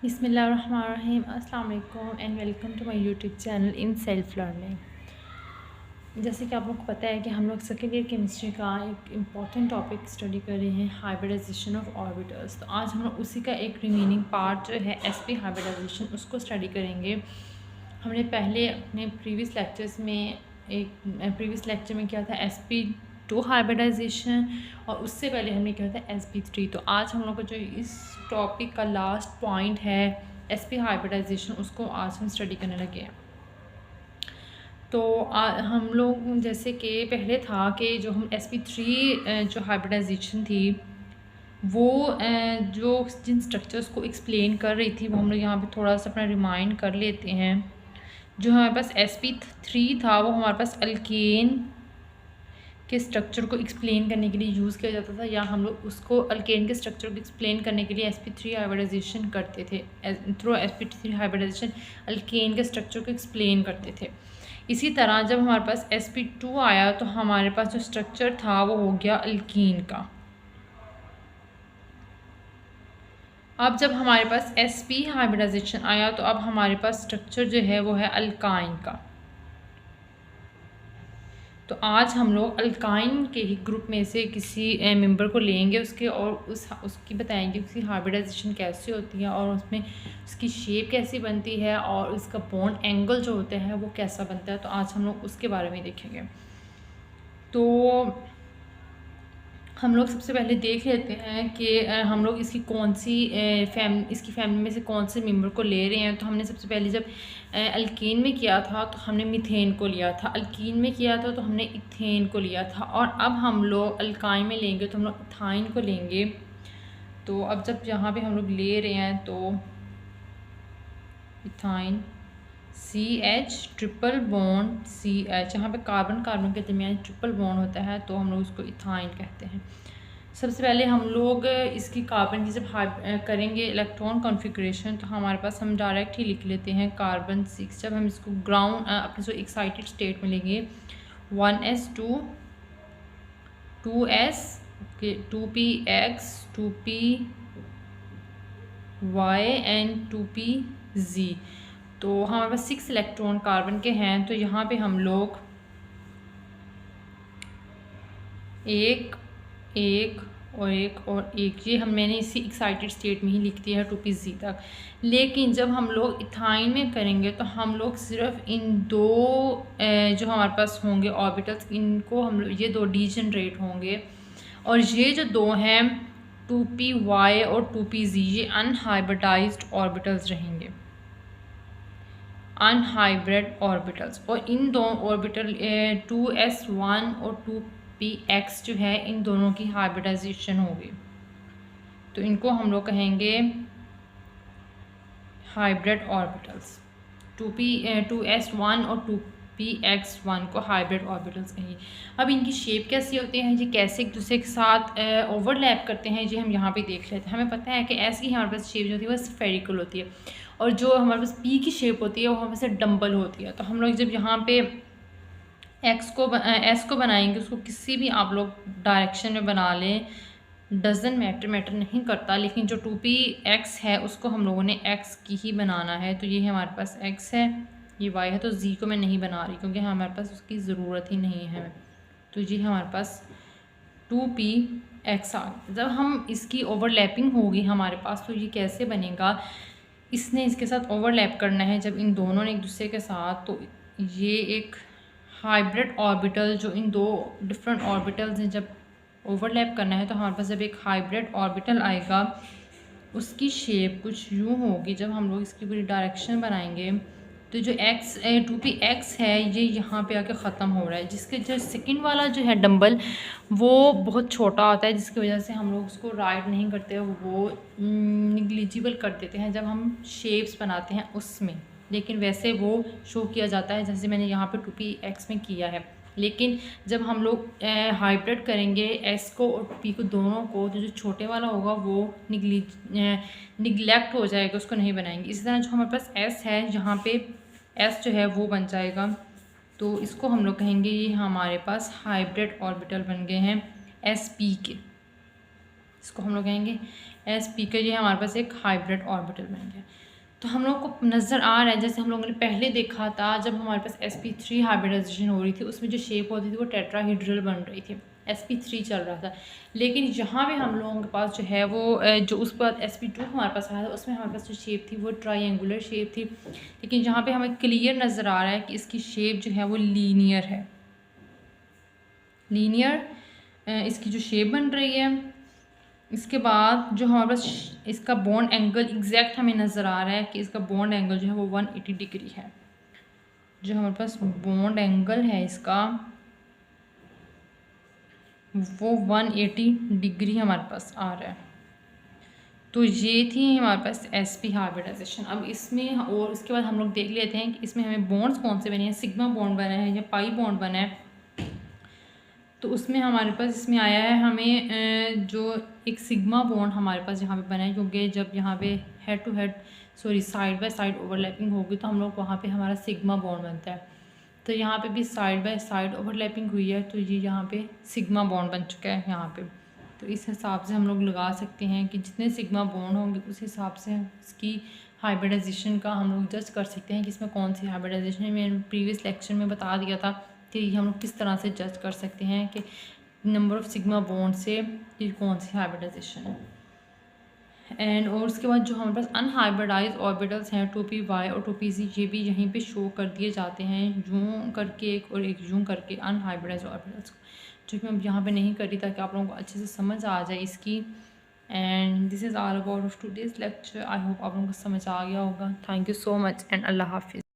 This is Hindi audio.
बिस्मिल्लाहिर्रहमानिर्रहीम अस्सलाम वालेकुम and welcome to my YouTube channel in self learning. जैसे कि आप लोग को पता है कि हम लोग सेकेंड ईयर केमिस्ट्री का एक इम्पॉर्टेंट टॉपिक स्टडी कर रहे हैं, हाइब्रिडाइजेशन ऑफ ऑर्बिटल्स। तो आज हम लोग उसी का एक रिमेनिंग पार्ट जो है एसपी हाइब्रिडाइजेशन उसको स्टडी करेंगे। हमने पहले अपने प्रीवियस लेक्चर में किया था sp2 हाइब्रिडाइजेशन और उससे पहले हमने किया था sp3। तो आज हम लोग का जो इस टॉपिक का लास्ट पॉइंट है sp हाइब्रिडाइजेशन, उसको आज हम स्टडी करने लगे हैं। तो हम लोग जैसे कि पहले था कि जो हम sp3 जो हाइब्रिडाइजेशन थी वो जो जिन स्ट्रक्चर्स को एक्सप्लेन कर रही थी वो हम लोग यहाँ पे थोड़ा सा अपना रिमाइंड कर लेते हैं। जो हमारे पास sp3 था वो हमारे पास अल्केन के स्ट्रक्चर को एक्सप्लेन करने के लिए यूज़ किया जाता था, या हम लोग उसको अल्केन के स्ट्रक्चर को एक्सप्लेन करने के लिए sp3 हाइब्रिडाइजेशन करते थे। थ्रू sp3 हाइब्रिडाइजेशन अल्केन के स्ट्रक्चर को एक्सप्लेन करते थे। इसी तरह जब हमारे पास sp2 आया तो हमारे पास जो स्ट्रक्चर था वो हो गया अल्कीन का। अब जब हमारे पास sp हाइब्रिडाइजेशन आया तो अब हमारे पास स्ट्रक्चर जो है वो है अल्काइन का। तो आज हम लोग अल्काइन के ही ग्रुप में से किसी मेंबर को लेंगे उसके और उसकी बताएंगे उसकी हाइब्रिडाइजेशन कैसे होती है और उसमें उसकी शेप कैसी बनती है और उसका बॉन्ड एंगल जो होता है वो कैसा बनता है। तो आज हम लोग उसके बारे में देखेंगे। तो हम लोग सबसे पहले देख लेते हैं कि हम लोग इसकी कौन सी इसकी फैमिली में से कौन से मेंबर को ले रहे हैं। तो हमने सबसे पहले जब अल्कीन में किया था तो हमने मीथेन को लिया था, अल्कीन में किया था तो हमने इथेन को लिया था, और अब हम लोग अल्काइन में लेंगे तो हम लोग इथाइन को लेंगे। तो अब जब यहाँ पे हम लोग ले रहे हैं तो ethyne CH triple bond CH, यहाँ पे कार्बन कार्बन के दरमियान ट्रिपल बॉन्ड होता है तो हम लोग उसको इथाइन कहते हैं। सबसे पहले हम लोग इसकी कार्बन की जब करेंगे इलेक्ट्रॉन कॉन्फ़िगरेशन तो हमारे पास हम डायरेक्ट ही लिख लेते हैं कार्बन 6। जब हम इसको ग्राउंड अपने जो एक्साइटेड स्टेट में लेंगे 1s2 2s 2px 2py and 2pz। तो हमारे पास 6 इलेक्ट्रॉन कार्बन के हैं। तो यहाँ पे हम लोग एक एक और एक और एक, ये मैंने इसी एक्साइटेड स्टेट में ही लिख दिया है 2pz तक। लेकिन जब हम लोग इथाइन में करेंगे तो हम लोग सिर्फ इन दो जो हमारे पास होंगे ऑर्बिटल्स, इनको हम लोग ये दो डीजनरेट होंगे, और ये जो दो हैं 2py और 2pz ये अनहाइब्रिडाइज्ड ऑर्बिटल्स रहेंगे, अनहाइब्रिड ऑर्बिटल्स। और इन दो ऑर्बिटल 2s1 और 2px जो है इन दोनों की हाइब्रिडाइजेशन होगी। तो इनको हम लोग कहेंगे हाइब्रिड ऑर्बिटल्स। 2s1 और 2px1 को हाइब्रिड ऑर्बिटल्स कहेंगे। अब इनकी शेप कैसी होती है, ये कैसे एक दूसरे के साथ ओवरलैप करते हैं, ये हम यहाँ पे देख लेते हैं। हमें पता है कि एस की हमारे पास शेप जो होती है वो स्फेरिकल होती है, और जो हमारे पास पी की शेप होती है वो हमारे पास डम्बल होती है। तो हम लोग जब यहाँ पे एस को बनाएंगे, उसको किसी भी आप लोग डायरेक्शन में बना लें, डजन मैटर नहीं करता, लेकिन जो 2px है उसको हम लोगों ने x की ही बनाना है। तो ये हमारे पास x है, ये y है, तो z को मैं नहीं बना रही क्योंकि हमारे पास उसकी ज़रूरत ही नहीं है। तो ये हमारे पास 2px आ गया। जब हम इसकी ओवरलैपिंग होगी हमारे पास तो ये कैसे बनेगा, इसने इसके साथ ओवरलैप करना है जब इन दोनों ने एक दूसरे के साथ, तो ये एक हाइब्रिड ऑर्बिटल जो इन दो डिफरेंट ऑर्बिटल्स हैं जब ओवरलैप करना है तो हमारे पास जब एक हाइब्रिड ऑर्बिटल आएगा उसकी शेप कुछ यूँ होगी। जब हम लोग इसकी पूरी डायरेक्शन बनाएंगे तो जो 2px है ये यहाँ पे आके ख़त्म हो रहा है, जिसके जो सेकंड वाला जो है डंबल वो बहुत छोटा होता है, जिसकी वजह से हम लोग उसको राइड नहीं करते, वो निग्लिजिबल कर देते हैं जब हम शेप्स बनाते हैं उसमें। लेकिन वैसे वो शो किया जाता है जैसे मैंने यहाँ पे 2px में किया है। लेकिन जब हम लोग हाइब्रिड करेंगे एस को और पी को दोनों को, तो जो छोटे वाला होगा वो निगलेक्ट हो जाएगा, उसको नहीं बनाएंगे। इसी तरह जो हमारे पास एस है यहाँ पे एस जो है वो बन जाएगा, तो इसको हम लोग कहेंगे ये हमारे पास हाइब्रिड ऑर्बिटल बन गए हैं एस पी के। इसको हम लोग कहेंगे एस पी का ये हमारे पास एक हाइब्रिड ऑर्बिटल बन गया। तो हम लोग को नज़र आ रहा है जैसे हम लोगों ने पहले देखा था जब हमारे पास sp3 हाइब्रिडाइजेशन हो रही थी, उसमें जो शेप होती थी वो टेट्राहीड्रल बन रही थी, sp3 चल रहा था। लेकिन यहाँ पे हम लोगों के पास जो है वो जो उस पर sp2 हमारे पास आया था उसमें हमारे पास जो शेप थी वो ट्रायंगुलर शेप थी। लेकिन यहाँ पे हमें क्लियर नज़र आ रहा है कि इसकी शेप जो है वो लीनियर है, लीनियर इसकी जो शेप बन रही है। इसके बाद जो हमारे पास इसका बॉन्ड एंगल एग्जैक्ट हमें नज़र आ रहा है कि इसका बॉन्ड एंगल जो है वो 180 डिग्री है। जो हमारे पास बॉन्ड एंगल है इसका वो 180 डिग्री हमारे पास आ रहा है। तो ये थी हमारे पास sp हाइब्रिडाइजेशन। अब इसमें और उसके बाद हम लोग देख लेते हैं कि इसमें हमें बॉन्ड्स कौन से बने हैं, सिग्मा बॉन्ड बना है या पाई बॉन्ड बना है। तो उसमें हमारे पास इसमें आया है हमें जो एक सिग्मा बॉन्ड हमारे पास यहाँ पे बना है, क्योंकि जब यहाँ पे head to head side by side overlapping होगी तो हम लोग वहाँ पे हमारा सिग्मा बॉन्ड बनता है। तो यहाँ पे भी साइड बाय साइड ओवरलैपिंग हुई है तो ये यहाँ पे सिग्मा बॉन्ड बन चुका है यहाँ पे। तो इस हिसाब से हम लोग लगा सकते हैं कि जितने सिग्मा बॉन्ड होंगे उस हिसाब से इसकी हाइब्रिडाइजेशन का हम लोग जज कर सकते हैं कि इसमें कौन सी हाइब्रिडाइजेशन है। मैंने प्रीवियस लेक्चर में बता दिया था कि हम लोग किस तरह से जज कर सकते हैं कि नंबर ऑफ़ सिग्मा बॉन्ड से ये कौन सी हाइब्रिडाइजेशन है। एंड और उसके बाद जो हमारे पास अनहाइब्रिडाइज ऑर्बिटल्स हैं 2p और 2pz, ये भी यहीं पे शो कर दिए जाते हैं यूँ करके एक और एक यूँ करके अनहाइब्रिडाइज ऑर्बिटल्स को, जो कि मैं यहाँ पे नहीं कर रही ताकि आप लोगों को अच्छे से समझ आ जाए इसकी। And this is all about today's lecture. I hope आप लोगों को समझ आ गया होगा। Thank you so much and अल्लाह हाफिज़।